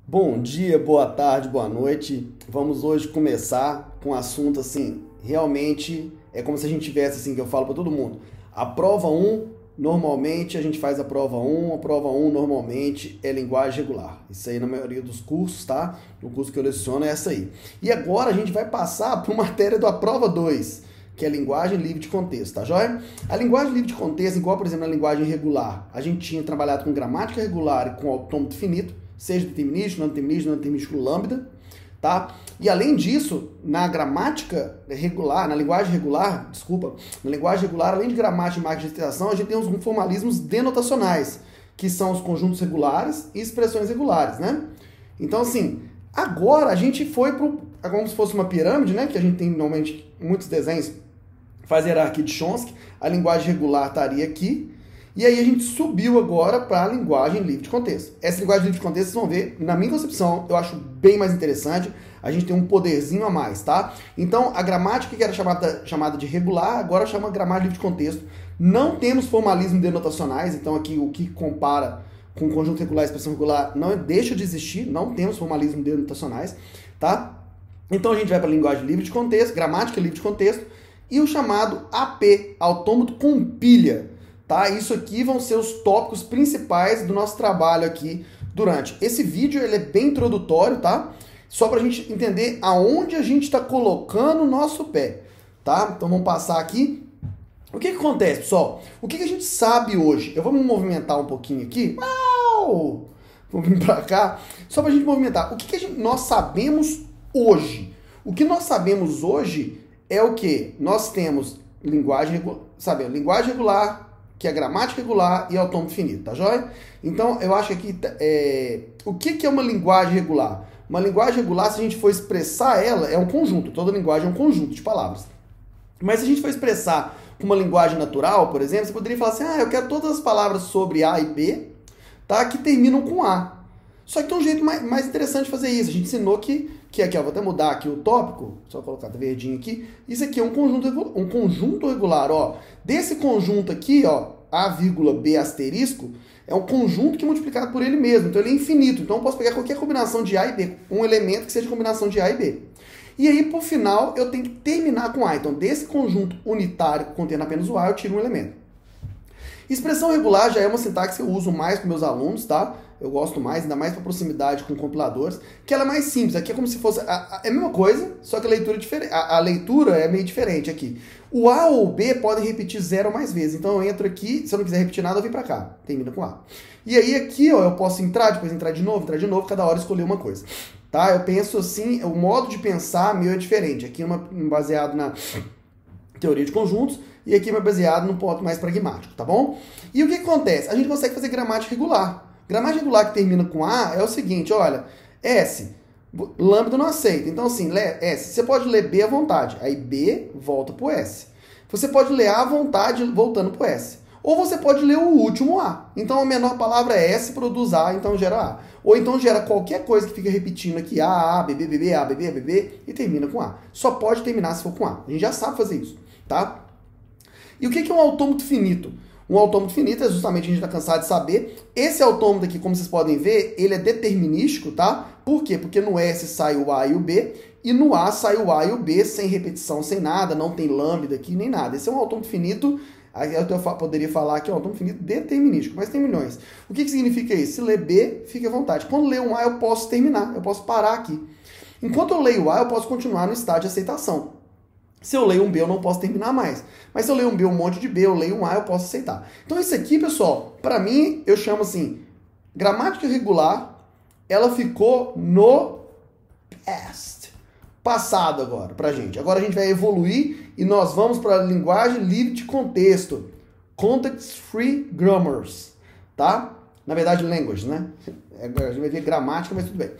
Bom dia, boa tarde, boa noite. Vamos hoje começar com um assunto assim, realmente é como se a gente tivesse assim, que eu falo para todo mundo. A prova um normalmente a gente faz a prova um normalmente é linguagem regular. Isso aí na maioria dos cursos, tá? No curso que eu leciono é essa aí. E agora a gente vai passar para matéria da prova 2, que é linguagem livre de contexto, tá joia? A linguagem livre de contexto, igual por exemplo na linguagem regular, a gente tinha trabalhado com gramática regular e com autômato finito, seja determinístico, não determinístico, lambda, tá? E além disso, na gramática regular, na linguagem regular, na linguagem regular, além de gramática e marca de extensão, a gente tem os formalismos denotacionais, que são os conjuntos regulares e expressões regulares, né? Então, assim, agora a gente foi para como se fosse uma pirâmide, né? Que a gente tem normalmente muitos desenhos, faz hierarquia de Chomsky, a linguagem regular estaria aqui, e aí a gente subiu agora para a linguagem livre de contexto. Essa linguagem livre de contexto, vocês vão ver, na minha concepção, eu acho bem mais interessante, a gente tem um poderzinho a mais, tá? Então, a gramática que era chamada de regular, agora chama gramática livre de contexto. Não temos formalismo denotacionais, então aqui o que compara com conjunto regular e expressão regular não deixa de existir, não temos formalismo denotacionais, tá? Então a gente vai para a linguagem livre de contexto, gramática livre de contexto, e o chamado AP, autômato com pilha. Tá? Isso aqui vão ser os tópicos principais do nosso trabalho aqui durante. Esse vídeo ele é bem introdutório, tá? Só para a gente entender aonde a gente está colocando o nosso pé, tá? Então vamos passar aqui. O que acontece, pessoal? O que a gente sabe hoje? Eu vou me movimentar um pouquinho aqui. Uau! Vou vir para cá. Só para a gente movimentar. O que nós sabemos hoje? O que nós sabemos hoje é o que? Nós temos linguagem regular, que é gramática regular e autômato finito, tá joia? Então, eu acho que aqui, o que é uma linguagem regular? Uma linguagem regular, se a gente for expressar ela, é um conjunto, toda linguagem é um conjunto de palavras. Mas se a gente for expressar com uma linguagem natural, por exemplo, você poderia falar assim, eu quero todas as palavras sobre A e B, tá, que terminam com A. Só que tem um jeito mais interessante de fazer isso. A gente ensinou que aqui, ó, vou até mudar aqui o tópico, só colocar verdinho aqui. Isso aqui é um conjunto regular, ó. Desse conjunto aqui, ó, A, B asterisco, é um conjunto que é multiplicado por ele mesmo. Então ele é infinito. Então eu posso pegar qualquer combinação de A e B, um elemento que seja combinação de A e B. E aí, por final, eu tenho que terminar com A. Então, desse conjunto unitário contendo apenas o A, eu tiro um elemento. Expressão regular já é uma sintaxe que eu uso mais com meus alunos, tá? Eu gosto mais, ainda mais para proximidade com compiladores, que ela é mais simples. Aqui é como se fosse é a mesma coisa, só que a leitura é diferente. A leitura é meio diferente aqui. O A ou o B podem repetir 0 ou mais vezes. Então eu entro aqui, se eu não quiser repetir nada, eu venho para cá. Termina com A. E aí aqui, ó, eu posso entrar, depois entrar de novo, cada hora escolher uma coisa. Tá? Eu penso assim, o modo de pensar meu é diferente. Aqui é baseado na teoria de conjuntos, e aqui é baseado no ponto mais pragmático, tá bom? E o que acontece? A gente consegue fazer gramática regular. Gramática regular que termina com A é o seguinte, olha, S, lambda não aceita. Então assim, S, você pode ler B à vontade, aí B volta pro S. Você pode ler A à vontade voltando pro S. Ou você pode ler o último A. Então a menor palavra é S, produz A, então gera A. Ou então gera qualquer coisa que fica repetindo aqui, A, B, B, B, B, A, B, B, B, B, e termina com A. Só pode terminar se for com A. A gente já sabe fazer isso, tá? E o que é um autômato finito? Um autômato finito é justamente, a gente está cansado de saber. Esse autômato aqui, como vocês podem ver, ele é determinístico, tá? Por quê? Porque no S sai o A e o B, e no A sai o A e o B, sem repetição, sem nada, não tem lambda aqui, nem nada. Esse é um autômato finito, eu poderia falar que é um autômato finito determinístico, mas tem milhões. O que significa isso? Se ler B, fique à vontade. Quando ler um A, eu posso terminar, eu posso parar aqui. Enquanto eu leio A, eu posso continuar no estágio de aceitação. Se eu leio um B, eu não posso terminar mais. Mas se eu leio um B, um monte de B, eu leio um A, eu posso aceitar. Então isso aqui, pessoal, para mim, eu chamo assim, gramática regular, ela ficou no past. Passado agora, pra gente. Agora a gente vai evoluir e nós vamos para a linguagem livre de contexto. Context-free grammars, tá? Na verdade, language, né? A gente vai ver gramática, mas tudo bem.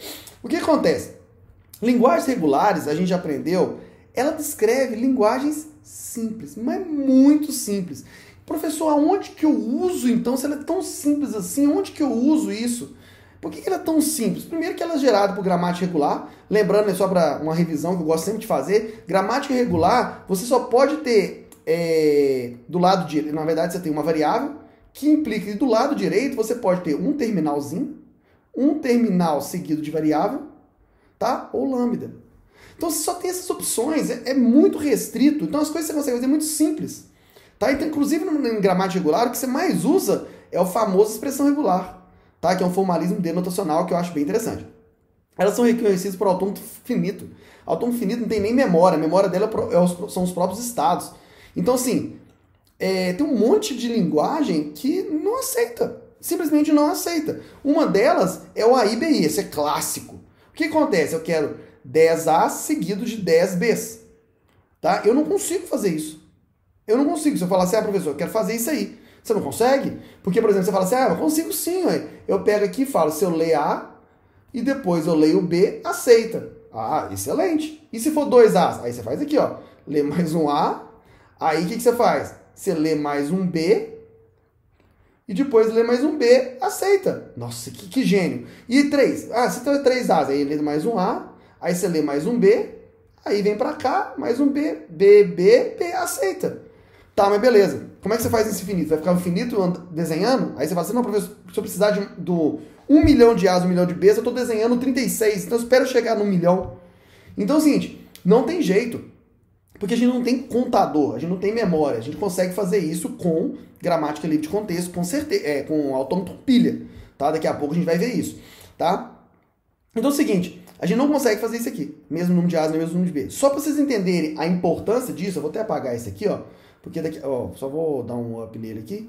O que acontece? Linguagens regulares, a gente aprendeu, ela descreve linguagens simples, mas muito simples. Professor, aonde que eu uso então? Se ela é tão simples assim, onde que eu uso isso? Por que ela é tão simples? Primeiro que ela é gerada por gramática regular. Lembrando, é só para uma revisão que eu gosto sempre de fazer. Gramática regular, você só pode ter do lado direito. Na verdade, você tem uma variável que implica que do lado direito você pode ter um terminalzinho, um terminal seguido de variável, tá? Ou lambda. Então você só tem essas opções, é muito restrito. Então as coisas que você consegue fazer muito simples. Tá? Então, inclusive em gramática regular, o que você mais usa é o famoso expressão regular, tá? Que é um formalismo denotacional que eu acho bem interessante. Elas são reconhecidas por autômato finito. Autômato finito não tem nem memória, a memória dela são os próprios estados. Então, assim, tem um monte de linguagem que não aceita, simplesmente não aceita. Uma delas é o AIBI, esse é clássico. O que acontece? Eu quero 10As seguido de 10Bs. Tá? Eu não consigo fazer isso. Eu não consigo. Se eu falar assim, professor, eu quero fazer isso aí. Você não consegue? Porque, por exemplo, você fala assim, eu consigo sim. Ué. Eu pego aqui e falo, se eu ler A e depois eu leio B, aceita. Ah, excelente. E se for 2As? Aí você faz aqui, ó. Lê mais um A. Aí o que você faz? Você lê mais um B e depois lê mais um B, aceita. Nossa, que gênio. E 3? Você tem 3As. Aí lê mais um A. Aí você lê mais um B, aí vem pra cá, mais um B, B, B, B, aceita. Tá, mas beleza. Como é que você faz esse infinito? Vai ficar infinito desenhando? Aí você fala assim, não, professor, se eu precisar do 1 milhão de As, 1 milhão de Bs, eu tô desenhando 36, então eu espero chegar no 1 milhão. Então é o seguinte, não tem jeito, porque a gente não tem contador, a gente não tem memória, a gente consegue fazer isso com gramática livre de contexto, com certeza, com autômato pilha, tá? Daqui a pouco a gente vai ver isso, tá? Então é o seguinte, a gente não consegue fazer isso aqui, mesmo número de As, mesmo número de B. Só para vocês entenderem a importância disso, eu vou até apagar isso aqui, ó, porque daqui, ó, só vou dar um up nele aqui,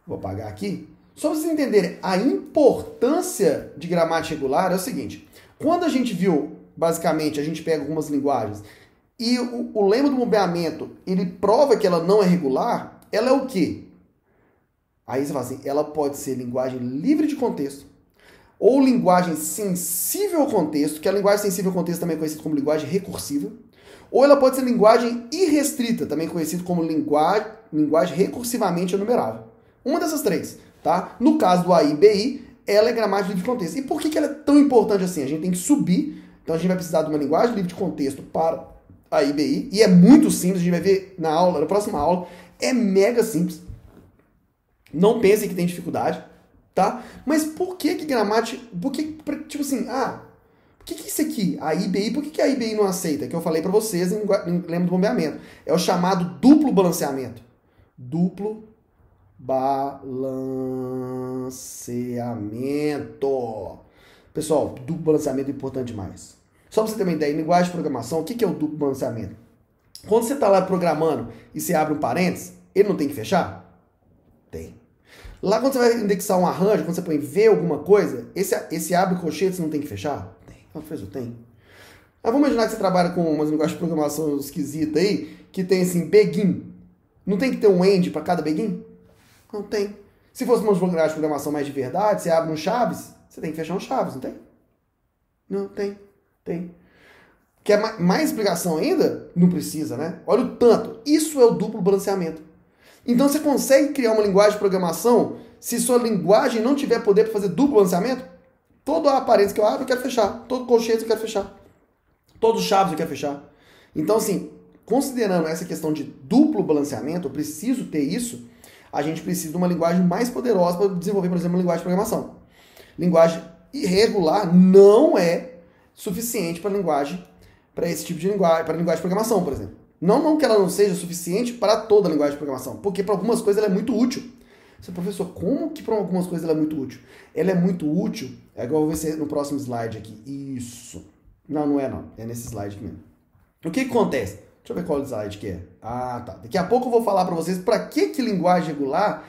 vou apagar aqui. Só para vocês entenderem a importância de gramática regular é o seguinte, quando a gente viu, basicamente, a gente pega algumas linguagens e o lema do bombeamento, ele prova que ela não é regular, ela é o quê? Aí você fala assim, ela pode ser linguagem livre de contexto, ou linguagem sensível ao contexto, que a linguagem sensível ao contexto também é conhecida como linguagem recursiva, ou ela pode ser linguagem irrestrita, também conhecida como linguagem recursivamente enumerável. Uma dessas três, tá? No caso do AIBI, ela é gramática livre de contexto. E por que ela é tão importante assim? A gente tem que subir, então a gente vai precisar de uma linguagem livre de contexto para AIBI, e é muito simples, a gente vai ver na aula, na próxima aula, é mega simples. Não pensem que tem dificuldade. Tá? Mas por que gramática... tipo assim, por que isso aqui, a IBI, por que a IBI não aceita? Que eu falei para vocês em lembra do bombeamento. É o chamado duplo balanceamento. Duplo balanceamento. Pessoal, duplo balanceamento é importante demais. Só para você ter uma ideia, em linguagem de programação, o que é o duplo balanceamento? Quando você está lá programando e você abre um parênteses, ele não tem que fechar? Tem. Lá quando você vai indexar um arranjo, quando você põe ver alguma coisa, esse abre colchetes não tem que fechar? Tem. Professor, tem. Mas vamos imaginar que você trabalha com umas linguagens de programação esquisita aí, que tem assim, begin. Não tem que ter um end para cada begin? Não tem. Se fosse uma linguagem de programação mais de verdade, você abre um chaves, você tem que fechar um chaves, não tem? Não, tem. Tem. Quer mais explicação ainda? Não precisa, né? Olha o tanto. Isso é o duplo balanceamento. Então você consegue criar uma linguagem de programação se sua linguagem não tiver poder para fazer duplo balanceamento? Todo a parênteses que eu abro eu quero fechar. Todo colchete eu quero fechar. Todos os chaves eu quero fechar. Então assim, considerando essa questão de duplo balanceamento, eu preciso ter isso, a gente precisa de uma linguagem mais poderosa para desenvolver, por exemplo, uma linguagem de programação. Linguagem irregular não é suficiente para esse tipo de linguagem, para linguagem de programação, por exemplo. Não que ela não seja suficiente para toda a linguagem de programação, porque para algumas coisas ela é muito útil. Você, professor, como que para algumas coisas ela é muito útil? Ela é muito útil, é igual eu vou ver no próximo slide aqui. Isso. Não é não. É nesse slide aqui mesmo. O que acontece? Deixa eu ver qual slide que é. Tá. Daqui a pouco eu vou falar para vocês para que linguagem regular,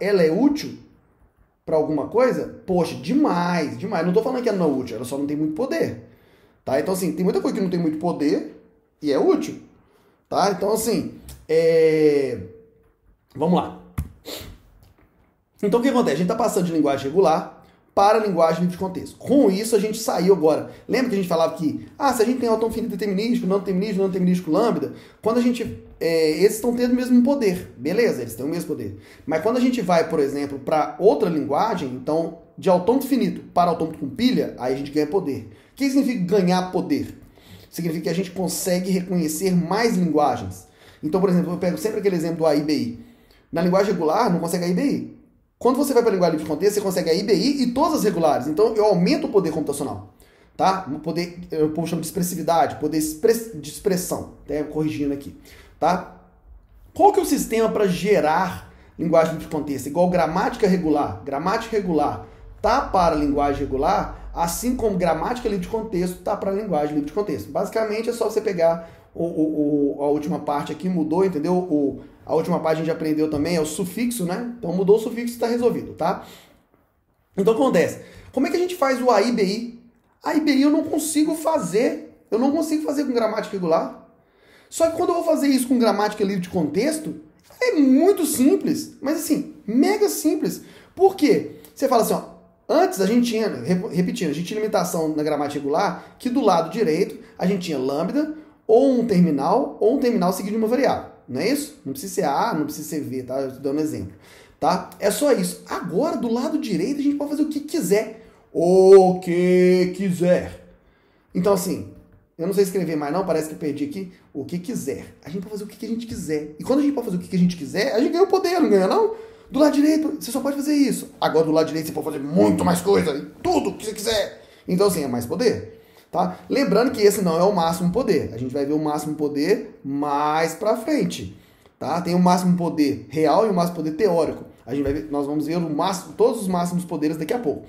ela é útil para alguma coisa? Poxa, demais. Não estou falando que ela não é útil, ela só não tem muito poder. Tá? Então, assim, tem muita coisa que não tem muito poder e é útil. Tá? Então, assim, vamos lá. Então, o que acontece? A gente está passando de linguagem regular para linguagem livre de contexto. Com isso, a gente saiu agora. Lembra que a gente falava que, se a gente tem autônomo finito determinístico, não determinístico, lambda, quando a gente... esses estão tendo o mesmo poder. Beleza, eles têm o mesmo poder. Mas quando a gente vai, por exemplo, para outra linguagem, então, de autônomo finito para autônomo com pilha, aí a gente ganha poder. O que significa ganhar poder? Significa que a gente consegue reconhecer mais linguagens. Então, por exemplo, eu pego sempre aquele exemplo do AIBI. Na linguagem regular, não consegue AIBI. Quando você vai para a linguagem livre de contexto, você consegue a IBI e todas as regulares. Então, eu aumento o poder computacional. Tá? O poder, o povo chama de expressividade, poder de expressão. Até corrigindo aqui. Tá? Qual que é o sistema para gerar linguagem livre de contexto? Igual gramática regular. Gramática regular tá para a linguagem regular, assim como gramática livre de contexto tá para a linguagem livre de contexto. Basicamente, é só você pegar a última parte aqui, mudou, entendeu? A última parte a gente aprendeu também, é o sufixo, né? Então mudou o sufixo e está resolvido, tá? Então o que acontece? Como é que a gente faz o AIBI? AIBI eu não consigo fazer com gramática regular. Só que quando eu vou fazer isso com gramática livre de contexto, é muito simples, mas assim, mega simples. Por quê? Você fala assim, ó, antes a gente tinha, repetindo, a gente tinha limitação na gramática regular, que do lado direito a gente tinha lambda, ou um terminal seguido de uma variável. Não é isso? Não precisa ser A, não precisa ser V, tá? Eu estou dando um exemplo. Tá? É só isso. Agora, do lado direito, a gente pode fazer o que quiser. O que quiser. Então, assim, eu não sei escrever mais não, parece que eu perdi aqui. O que quiser. A gente pode fazer o que a gente quiser. E quando a gente pode fazer o que a gente quiser, a gente ganha o poder, não ganha não? Do lado direito, você só pode fazer isso. Agora, do lado direito, você pode fazer muito mais coisa. Tudo que você quiser. Então, assim, é mais poder. Tá? Lembrando que esse não é o máximo poder. A gente vai ver o máximo poder mais pra frente. Tá? Tem o máximo poder real e o máximo poder teórico. A gente vai ver, nós vamos ver todos os máximos poderes daqui a pouco.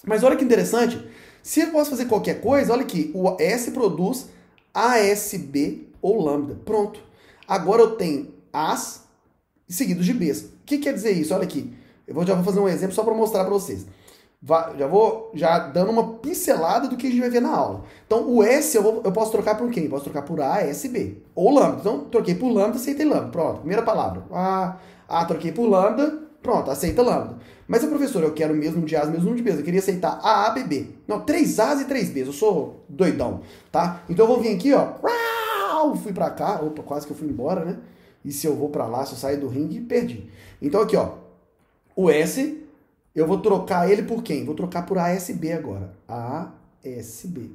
Mas olha que interessante. Se eu posso fazer qualquer coisa, olha aqui. O S produz ASB ou lambda. Pronto. Agora eu tenho As seguidos de Bs. O que quer dizer isso? Olha aqui. Já vou fazer um exemplo só para mostrar para vocês. Já dando uma pincelada do que a gente vai ver na aula. Então, o S eu posso trocar por quem? Posso trocar por A, S, B. Ou lambda. Então, troquei por lambda, aceitei lambda. Pronto, primeira palavra. Troquei por lambda, pronto, aceita lambda. Mas, professor, eu quero mesmo de A's, mesmo de B's. Eu queria aceitar A, B, B. Não, 3 A's e 3 B's. Eu sou doidão, tá? Então, eu vou vir aqui, ó. Fui pra cá. Opa, quase que eu fui embora, né? E se eu vou pra lá, se eu sair do ringue, perdi. Então, aqui, ó. O S... eu vou trocar ele por quem? Vou trocar por ASB agora. ASB.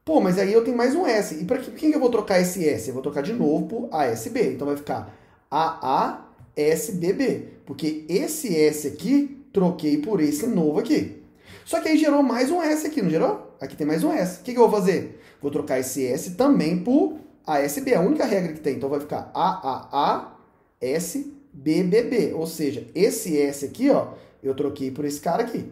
Pô, mas aí eu tenho mais um S. E para quem que eu vou trocar esse S? Eu vou trocar de novo por ASB. Então vai ficar AASBB. Porque esse S aqui, troquei por esse novo aqui. Só que aí gerou mais um S aqui, não gerou? Aqui tem mais um S. O que eu vou fazer? Vou trocar esse S também por ASB. É a única regra que tem. Então vai ficar AAASBBB. Ou seja, esse S aqui, ó, eu troquei por esse cara aqui.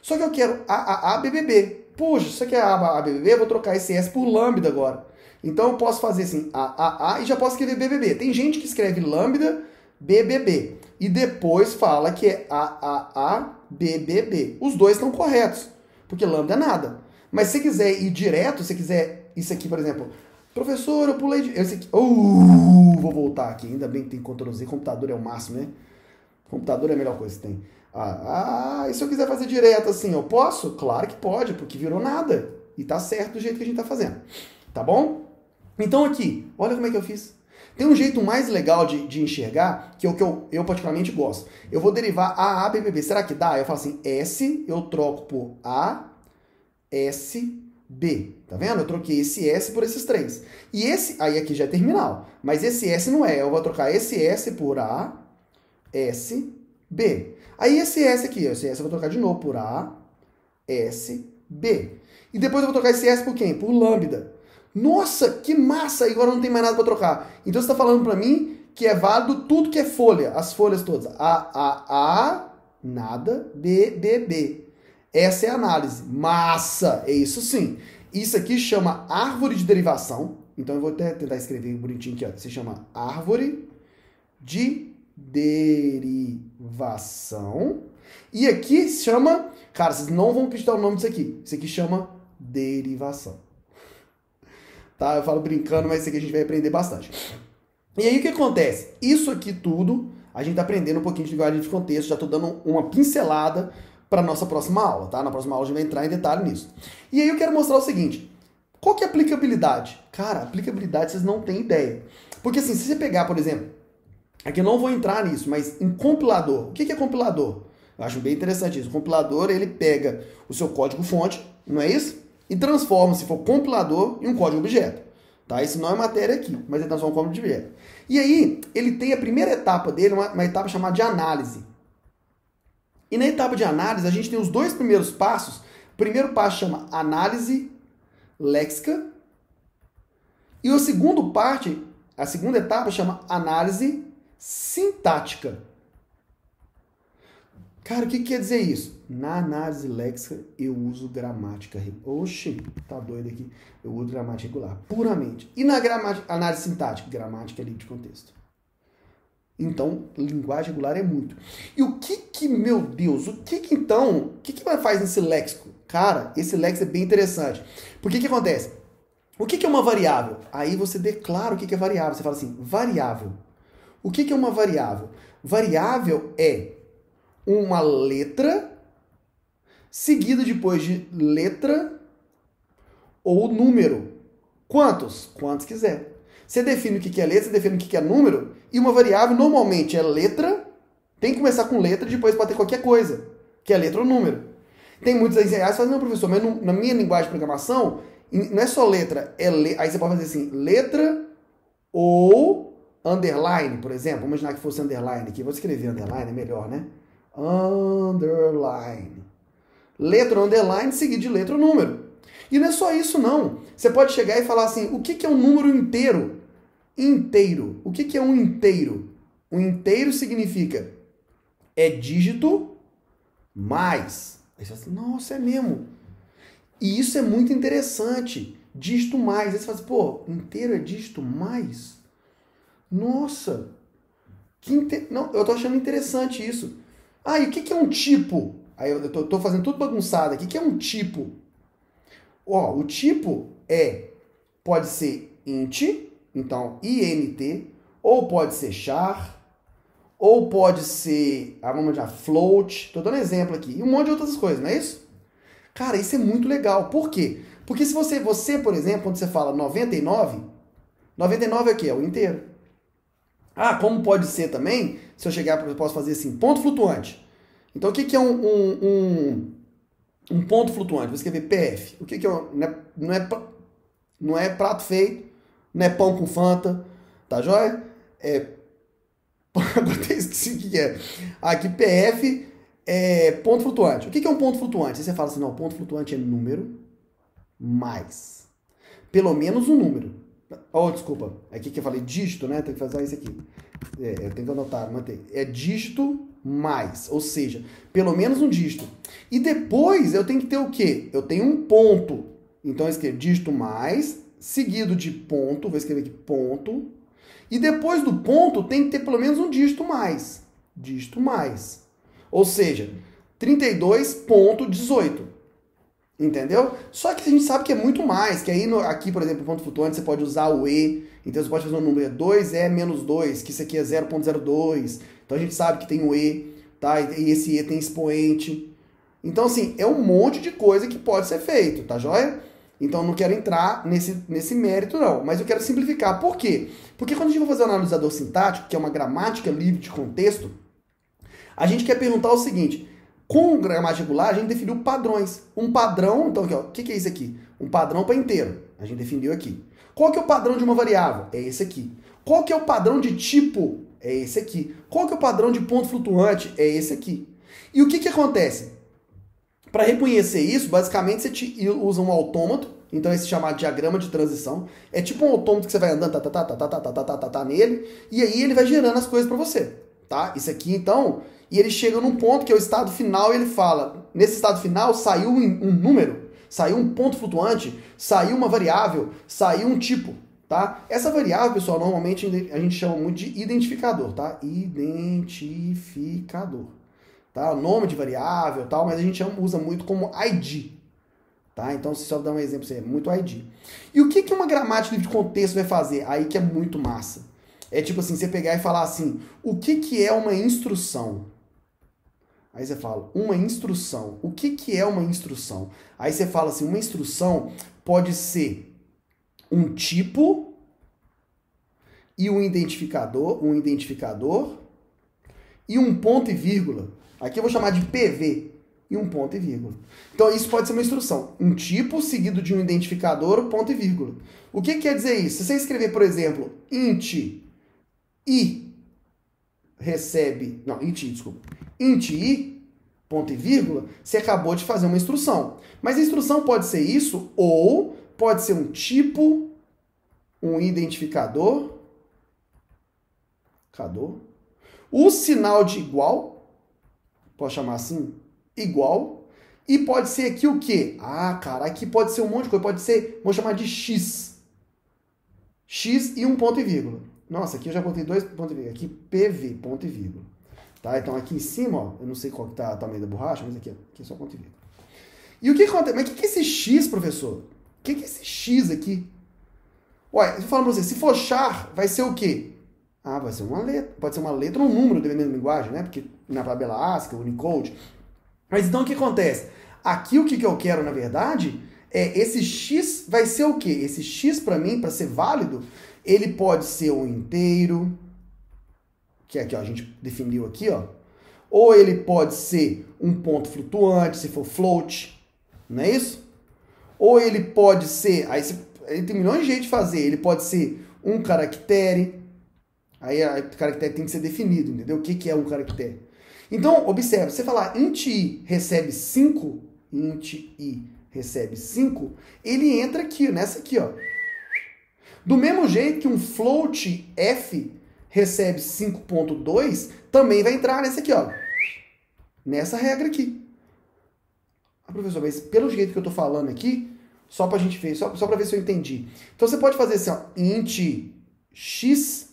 Só que eu quero AAABBB. Puxa, isso aqui é AAABBB, eu vou trocar esse S por lambda agora. Então eu posso fazer assim, AAA e já posso escrever BBB. Tem gente que escreve lambda, BBB. E depois fala que é AAABBB. Os dois estão corretos, porque lambda é nada. Mas se você quiser ir direto, se você quiser isso aqui, por exemplo, professor, eu pulei de... Esse aqui... vou voltar aqui, ainda bem que tem Ctrl Z, computador é o máximo, né? Computador é a melhor coisa que tem. E se eu quiser fazer direto assim, eu posso? Claro que pode, porque virou nada. E tá certo do jeito que a gente tá fazendo. Tá bom? Então aqui, olha como é que eu fiz. Tem um jeito mais legal de enxergar, que é o que eu particularmente gosto. Eu vou derivar AABBB. Será que dá? Eu falo assim, S, eu troco por A, S, B. Tá vendo? Eu troquei esse S por esses três. E esse, aí aqui já é terminal. Mas esse S não é. Eu vou trocar esse S por A, S, B. Aí esse S aqui, esse S eu vou trocar de novo por A, S, B. E depois eu vou trocar esse S por quem? Por lambda. Nossa, que massa! E agora não tem mais nada para trocar. Então você está falando para mim que é válido tudo que é folha, as folhas todas. A, nada, B, B, B. Essa é a análise. Massa! É isso sim. Isso aqui chama árvore de derivação. Então eu vou até tentar escrever bonitinho aqui, ó. Se chama árvore de derivação. E aqui se chama... Cara, vocês não vão acreditar o nome disso aqui. Isso aqui chama derivação. Tá? Eu falo brincando, mas isso aqui a gente vai aprender bastante. E aí o que acontece? Isso aqui tudo, a gente tá aprendendo um pouquinho de linguagem de contexto. Já tô dando uma pincelada para nossa próxima aula, tá? Na próxima aula a gente vai entrar em detalhe nisso. E aí eu quero mostrar o seguinte. Qual que é a aplicabilidade? Cara, aplicabilidade vocês não têm ideia. Porque assim, se você pegar, por exemplo, aqui eu não vou entrar nisso, mas em compilador. O que é compilador? Eu acho bem interessante isso. O compilador, ele pega o seu código-fonte, não é isso? E transforma, se for compilador, em um código-objeto. Tá? Isso não é matéria aqui, mas ele transforma em código-objeto. E aí, ele tem a primeira etapa dele, uma etapa chamada de análise. E na etapa de análise, a gente tem os dois primeiros passos. O primeiro passo chama análise léxica. E a segunda etapa chama análise sintática. Cara, o que quer dizer isso? Na análise léxica, eu uso gramática regular. Oxi, tá doido aqui. Eu uso gramática regular, puramente. E na análise sintática? Gramática livre de contexto. Então, linguagem regular é muito. E meu Deus, o que faz nesse léxico? Cara, esse léxico é bem interessante. Por que acontece? O que é uma variável? Aí você declara o que é variável. Você fala assim, variável. O que é uma variável? Variável é uma letra seguida depois de letra ou número. Quantos? Quantos quiser. Você define o que é letra, você define o que é número, e uma variável normalmente é letra, tem que começar com letra e depois pode ter qualquer coisa, que é letra ou número. Tem muitos aí que falam, não, professor, mas na minha linguagem de programação, não é só letra, aí você pode fazer assim, letra ou underline, por exemplo. Vamos imaginar que fosse underline aqui. Vou escrever underline, é melhor, né? Underline. Letra underline seguido de letra ou número. E não é só isso, não. Você pode chegar e falar assim, o que é um número inteiro? Inteiro. O que é um inteiro? Um inteiro significa dígito mais. Aí você fala assim, nossa, é mesmo. E isso é muito interessante. Dígito mais. Aí você fala assim, pô, inteiro é dígito mais? Nossa. Não, eu tô achando interessante isso. Ah, e o que é um tipo? Aí eu tô fazendo tudo bagunçado aqui. O que é um tipo? Ó, o tipo pode ser int, então int, ou pode ser char, ou pode ser, vamos já, float, tô dando exemplo aqui, e um monte de outras coisas, não é isso? Cara, isso é muito legal. Por quê? Porque se você, por exemplo, quando você fala 99, 99 é o quê? É o inteiro. Ah, como pode ser também, se eu chegar, eu posso fazer assim, ponto flutuante. Então, o que é um ponto flutuante? Vou escrever PF. O que é não é prato feito, não é pão com Fanta, tá joia? Agora até esqueci o que é. Aqui, PF é ponto flutuante. O que é um ponto flutuante? Aí você fala assim, não, ponto flutuante é número mais. Pelo menos um número. Oh, desculpa. Aqui que eu falei dígito, né? Tem que fazer isso aqui. Eu tenho que anotar, manter. É dígito mais. Ou seja, pelo menos um dígito. E depois eu tenho que ter o quê? Eu tenho um ponto. Então eu escrevo dígito mais, seguido de ponto. Vou escrever aqui ponto. E depois do ponto tem que ter pelo menos um dígito mais. Dígito mais. Ou seja, 32,18. Entendeu? Só que a gente sabe que é muito mais, que aí aqui, por exemplo, ponto flutuante, você pode usar o E, então você pode fazer um número 2E menos 2, que isso aqui é 0,02, então a gente sabe que tem o E, tá? E esse E tem expoente. Então, assim, é um monte de coisa que pode ser feito, tá joia? Então, não quero entrar nesse mérito, não, mas eu quero simplificar. Por quê? Porque quando a gente vai fazer um analisador sintático, que é uma gramática livre de contexto, a gente quer perguntar o seguinte: com gramática regular, a gente definiu padrões. Um padrão, então, aqui, ó, o que é isso aqui? Um padrão para inteiro. A gente definiu aqui. Qual que é o padrão de uma variável? É esse aqui. Qual que é o padrão de tipo? É esse aqui. Qual que é o padrão de ponto flutuante? É esse aqui. E o que acontece? Para reconhecer isso, basicamente, você usa um autômato. Então, esse chamado diagrama de transição. É tipo um autômato que você vai andando nele, e aí ele vai gerando as coisas para você. Tá? Isso aqui, então... E ele chega num ponto que é o estado final e ele fala, nesse estado final saiu um número, saiu um ponto flutuante, saiu uma variável, saiu um tipo, tá? Essa variável, pessoal, normalmente a gente chama muito de identificador, tá? Identificador, tá? O nome de variável, tal, mas a gente usa muito como ID, tá? Então, se só dar um exemplo, é muito ID. E o que uma gramática livre de contexto vai fazer? Aí que é muito massa. É tipo assim, você pegar e falar assim, o que é uma instrução? Aí você fala, uma instrução. O que é uma instrução? Aí você fala assim, uma instrução pode ser um tipo e um identificador e um ponto e vírgula. Aqui eu vou chamar de PV e um ponto e vírgula. Então isso pode ser uma instrução. Um tipo seguido de um identificador, ponto e vírgula. O que quer dizer isso? Se você escrever, por exemplo, int i, ponto e vírgula, você acabou de fazer uma instrução. Mas a instrução pode ser isso, ou pode ser um tipo, um identificador, o sinal de igual, pode chamar assim, igual, e pode ser aqui o quê? Ah, cara, aqui pode ser um monte de coisa, pode ser, vamos chamar de x. X e um ponto e vírgula. Nossa, aqui eu já botei dois pontos e vírgula, aqui PV, ponto e vírgula. Tá? Então aqui em cima, ó, eu não sei qual que tá o tamanho da borracha, mas aqui, ó, aqui é só ponto e vírgula. E o que acontece? Mas o que é esse x, professor? O que é esse x aqui? Olha, eu vou falar pra você, se for char, vai ser o quê? Ah, vai ser uma letra. Pode ser uma letra ou um número, dependendo da linguagem, né? Porque na tabela ASCII, Unicode. Mas então o que acontece? Aqui o que eu quero, na verdade, é esse x vai ser o quê? Esse x, para mim, para ser válido, ele pode ser um inteiro, que é aqui, ó, a gente definiu aqui, ó. Ou ele pode ser um ponto flutuante, se for float, não é isso? Ou ele pode ser, aí tem milhões de jeitos de fazer, ele pode ser um caractere, aí o caractere tem que ser definido, entendeu? O que é um caractere? Então, observe, você falar int i recebe 5, int i recebe 5, ele entra aqui, nessa aqui, ó. Do mesmo jeito que um float f recebe 5.2, também vai entrar nessa aqui, ó. Nessa regra aqui. Ah, professor, mas pelo jeito que eu tô falando aqui, só pra gente ver, só pra ver se eu entendi. Então você pode fazer assim, ó, int x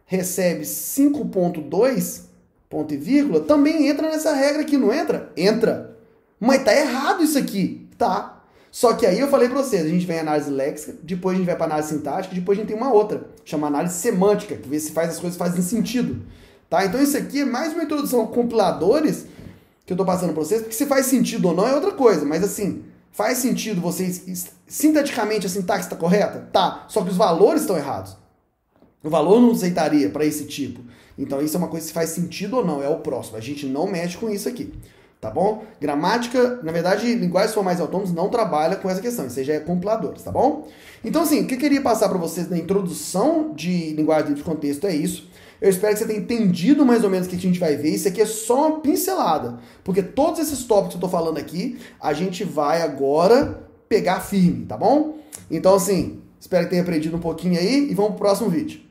recebe 5.2, ponto e vírgula, também entra nessa regra aqui, não entra? Entra. Mas tá errado isso aqui, tá? Só que aí eu falei pra vocês, a gente vem em análise léxica, depois a gente vai pra análise sintática, depois a gente tem uma outra, chama análise semântica, que vê se faz as coisas fazem sentido, tá? Então isso aqui é mais uma introdução a compiladores que eu tô passando pra vocês, porque se faz sentido ou não é outra coisa, mas assim, faz sentido vocês, sintaticamente a sintaxe tá correta? Tá, só que os valores estão errados. O valor não aceitaria para esse tipo. Então isso é uma coisa que faz sentido ou não, é o próximo. A gente não mexe com isso aqui, tá bom? Gramática, na verdade, linguagens formais autônomas não trabalha com essa questão, isso aí já é compiladores, tá bom? Então assim, o que eu queria passar para vocês na introdução de linguagem livre de contexto é isso. Eu espero que você tenha entendido mais ou menos o que a gente vai ver. Isso aqui é só uma pincelada, porque todos esses tópicos que eu tô falando aqui, a gente vai agora pegar firme, tá bom? Então assim, espero que tenha aprendido um pouquinho aí e vamos pro próximo vídeo.